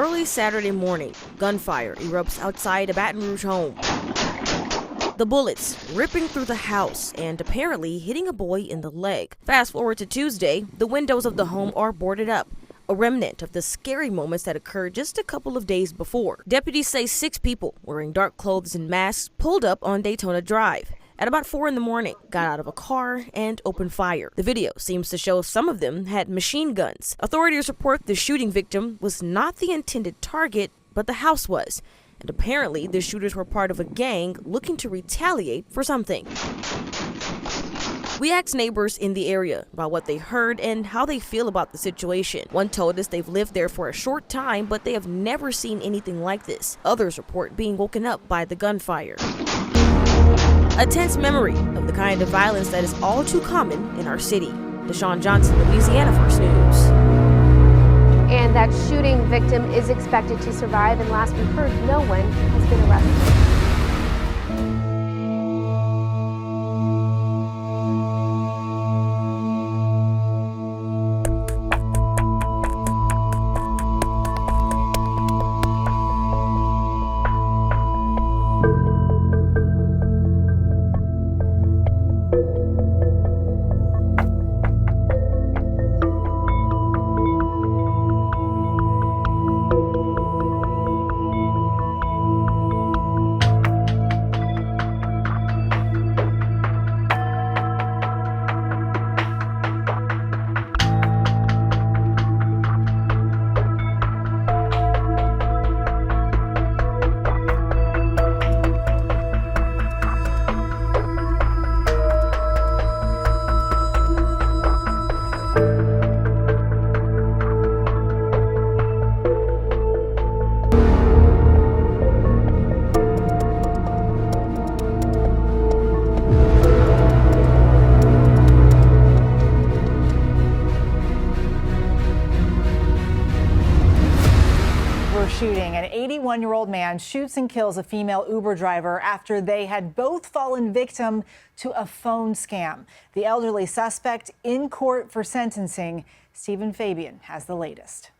Early Saturday morning, gunfire erupts outside a Baton Rouge home. The bullets ripping through the house and apparently hitting a boy in the leg. Fast forward to Tuesday, the windows of the home are boarded up, a remnant of the scary moments that occurred just a couple of days before. Deputies say 6 people wearing dark clothes and masks pulled up on Daytona Drive at about 4 in the morning, got out of a car, and opened fire. The video seems to show some of them had machine guns. Authorities report the shooting victim was not the intended target, but the house was. And apparently, the shooters were part of a gang looking to retaliate for something. We asked neighbors in the area about what they heard and how they feel about the situation. One told us they've lived there for a short time, but they have never seen anything like this. Others report being woken up by the gunfire. A tense memory of the kind of violence that is all too common in our city. Deshaun Johnson, Louisiana First News. And that shooting victim is expected to survive, and last we heard, no one has been arrested. Shooting. An 81-year-old man shoots and kills a female Uber driver after they had both fallen victim to a phone scam. The elderly suspect in court for sentencing. Stephen Fabian has the latest.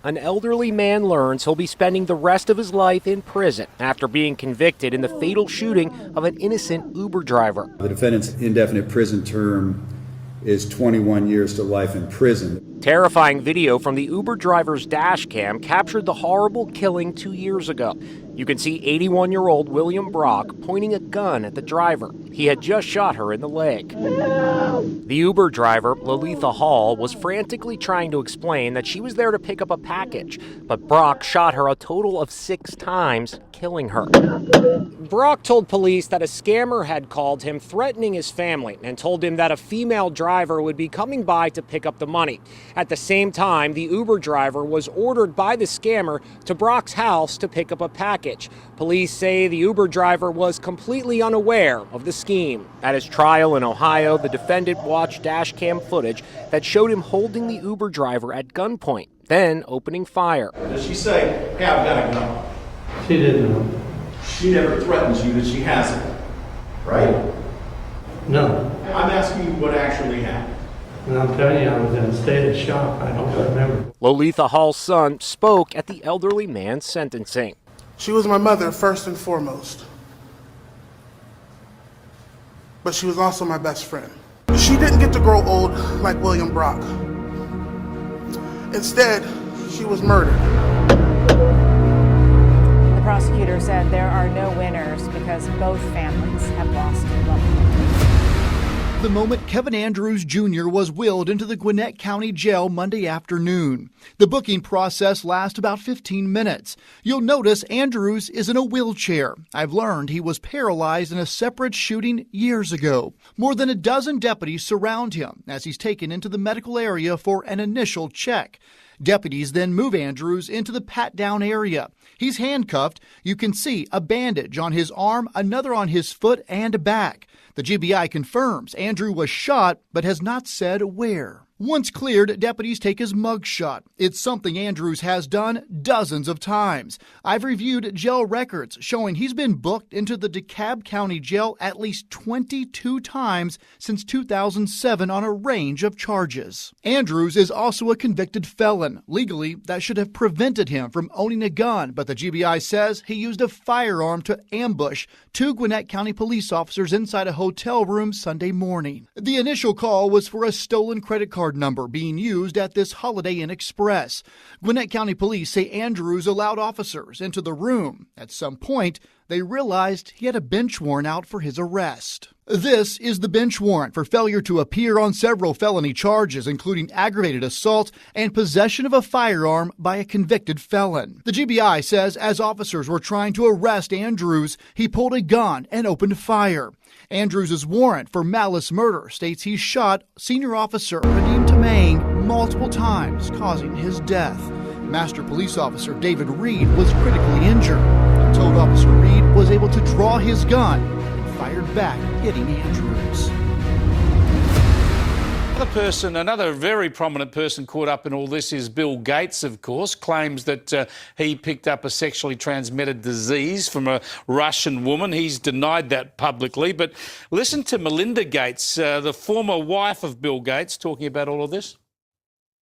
An elderly man learns he'll be spending the rest of his life in prison after being convicted in the fatal shooting of an innocent Uber driver. The defendant's indefinite prison term is 21 years to life in prison. Terrifying video from the Uber driver's dash cam captured the horrible killing 2 years ago. You can see 81-year-old William Brock pointing a gun at the driver. He had just shot her in the leg. The Uber driver, Lolitha Hall, was frantically trying to explain that she was there to pick up a package, but Brock shot her a total of 6 times, killing her. Brock told police that a scammer had called him threatening his family and told him that a female driver would be coming by to pick up the money. At the same time, the Uber driver was ordered by the scammer to Brock's house to pick up a package. Police say the Uber driver was completely unaware of the scheme. At his trial in Ohio, the defendant watched dash cam footage that showed him holding the Uber driver at gunpoint, then opening fire. Does she say, hey, I've got a gun? She didn't know. She never threatens you that she hasn't, right? No. I'm asking you what actually happened. And I'm telling you, I was in a state of shock. I don't remember. Lolitha Hall's son spoke at the elderly man's sentencing. She was my mother first and foremost, but she was also my best friend. She didn't get to grow old like William Brock. Instead, she was murdered. The prosecutor said there are no winners because both families have lost loved ones. The moment Kevin Andrews Jr. was wheeled into the Gwinnett County Jail Monday afternoon. The booking process lasts about 15 minutes. You'll notice Andrews is in a wheelchair. I've learned he was paralyzed in a separate shooting years ago. More than a dozen deputies surround him as he's taken into the medical area for an initial check. Deputies then move Andrews into the pat-down area. He's handcuffed. You can see a bandage on his arm, another on his foot and back. The GBI confirms Andrew was shot but has not said where. Once cleared, deputies take his mugshot. It's something Andrews has done dozens of times. I've reviewed jail records showing he's been booked into the DeKalb County Jail at least 22 times since 2007 on a range of charges. Andrews is also a convicted felon. Legally, that should have prevented him from owning a gun, but the GBI says he used a firearm to ambush two Gwinnett County police officers inside a hotel room Sunday morning. The initial call was for a stolen credit card number being used at this Holiday Inn Express. Gwinnett County police say Andrews allowed officers into the room. At some point, they realized he had a bench warrant out for his arrest. This is the bench warrant for failure to appear on several felony charges, including aggravated assault and possession of a firearm by a convicted felon. The GBI says as officers were trying to arrest Andrews, he pulled a gun and opened fire. Andrews' warrant for malice murder states he shot senior officer Radim Tamang multiple times, causing his death. Master Police Officer David Reed was critically injured. I'm told Officer Reed was able to draw his gun and fired back, hitting Andrews. Another very prominent person caught up in all this is Bill Gates, of course, claims that he picked up a sexually transmitted disease from a Russian woman. He's denied that publicly. But listen to Melinda Gates, the former wife of Bill Gates, talking about all of this.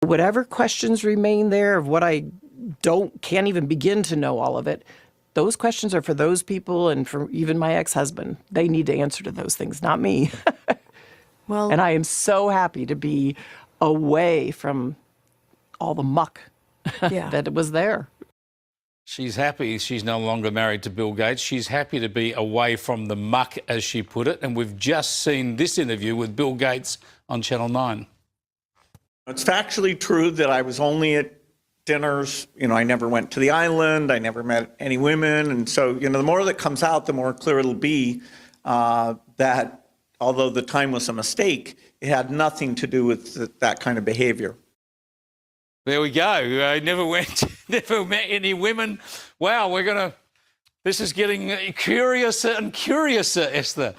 Whatever questions remain there of what I can't even begin to know all of it, those questions are for those people and for even my ex-husband. They need to answer to those things, not me. Well, and I am so happy to be away from all the muck that was there. She's happy she's no longer married to Bill Gates. She's happy to be away from the muck, as she put it. And we've just seen this interview with Bill Gates on Channel 9. It's factually true that I was only at dinners. I never went to the island. I never met any women. And so, the more that comes out, the more clear it'll be that although the time was a mistake, it had nothing to do with that kind of behavior. There we go. I never met any women. Wow, this is getting curiouser and curiouser, Esther.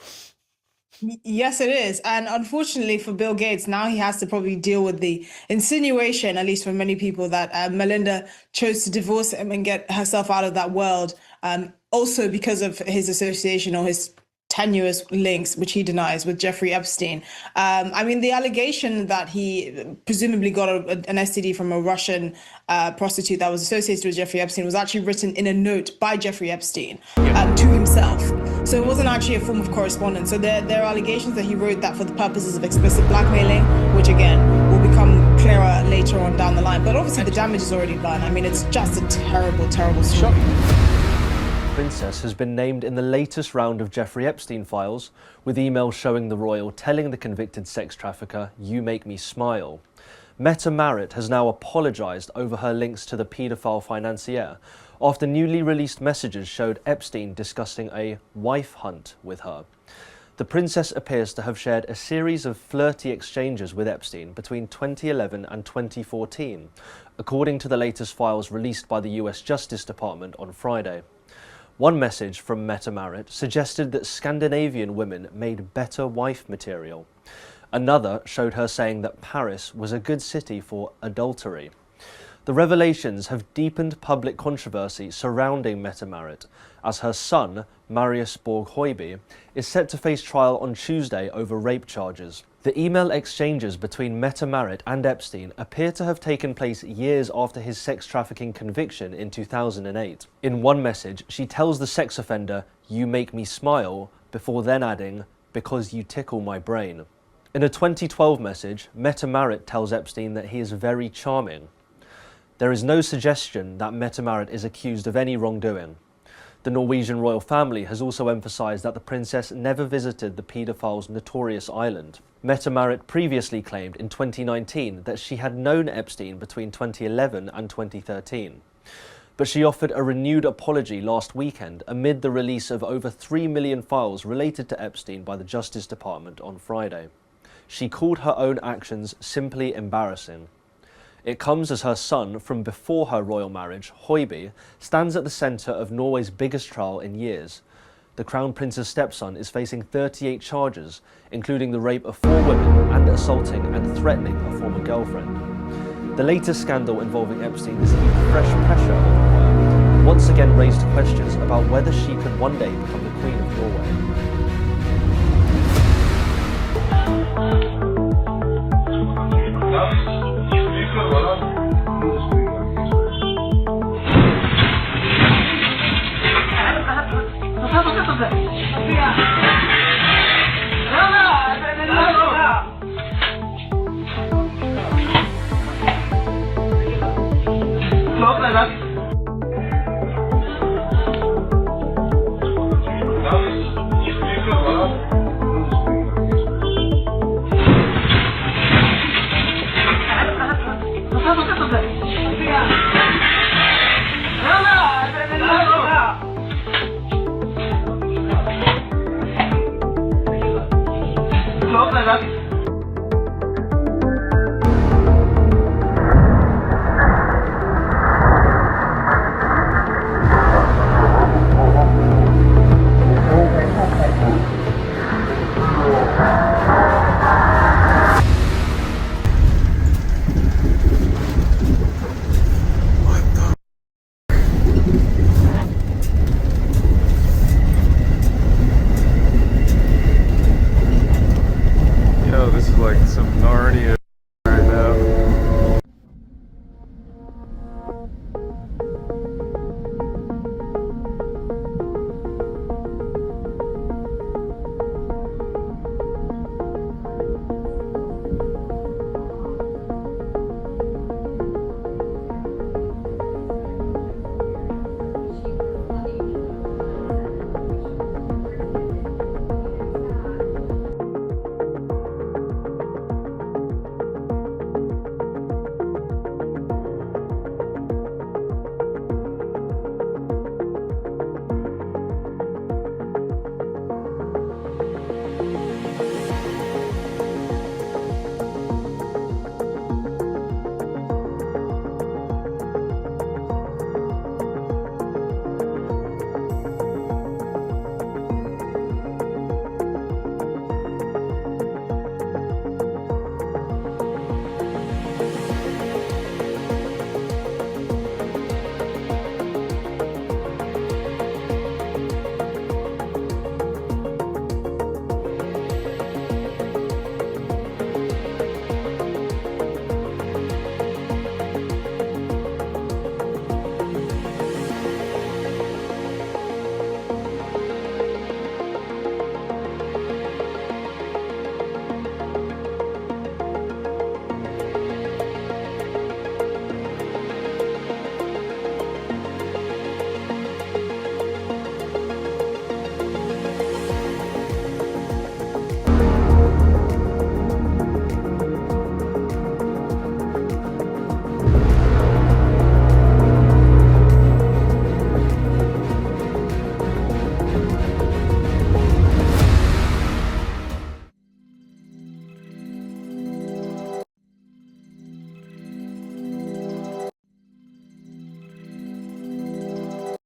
Yes, it is. And unfortunately for Bill Gates, now he has to probably deal with the insinuation, at least for many people, that Melinda chose to divorce him and get herself out of that world. Also because of his association or his tenuous links, which he denies, with Jeffrey Epstein. The allegation that he presumably got an STD from a Russian prostitute that was associated with Jeffrey Epstein was actually written in a note by Jeffrey Epstein to himself. So it wasn't actually a form of correspondence. So there are allegations that he wrote that for the purposes of explicit blackmailing, which again will become clearer later on down the line. But obviously the damage is already done. It's just a terrible, terrible story. Princess has been named in the latest round of Jeffrey Epstein files, with emails showing the royal telling the convicted sex trafficker, "You make me smile." Meta Merritt has now apologised over her links to the paedophile financier after newly released messages showed Epstein discussing a wife hunt with her. The princess appears to have shared a series of flirty exchanges with Epstein between 2011 and 2014, according to the latest files released by the US Justice Department on Friday. One message from Meta Merritt suggested that Scandinavian women made better wife material. Another showed her saying that Paris was a good city for adultery. The revelations have deepened public controversy surrounding Meta Merritt, as her son, Marius Borg-Høiby, is set to face trial on Tuesday over rape charges. The email exchanges between Meta Merritt and Epstein appear to have taken place years after his sex trafficking conviction in 2008. In one message, she tells the sex offender, "You make me smile," before then adding, "because you tickle my brain." In a 2012 message, Meta Merritt tells Epstein that he is very charming. There is no suggestion that Meta Merritt is accused of any wrongdoing. The Norwegian royal family has also emphasised that the princess never visited the paedophile's notorious island. Meta Merritt previously claimed in 2019 that she had known Epstein between 2011 and 2013. But she offered a renewed apology last weekend amid the release of over 3 million files related to Epstein by the Justice Department on Friday. She called her own actions simply embarrassing. It comes as her son from before her royal marriage, Høiby, stands at the centre of Norway's biggest trial in years. The Crown Prince's stepson is facing 38 charges, including the rape of 4 women and and assaulting and threatening her former girlfriend. The latest scandal involving Epstein has heaped fresh pressure on the royal, and once again raised questions about whether she could one day become the Queen of Norway. Close that up.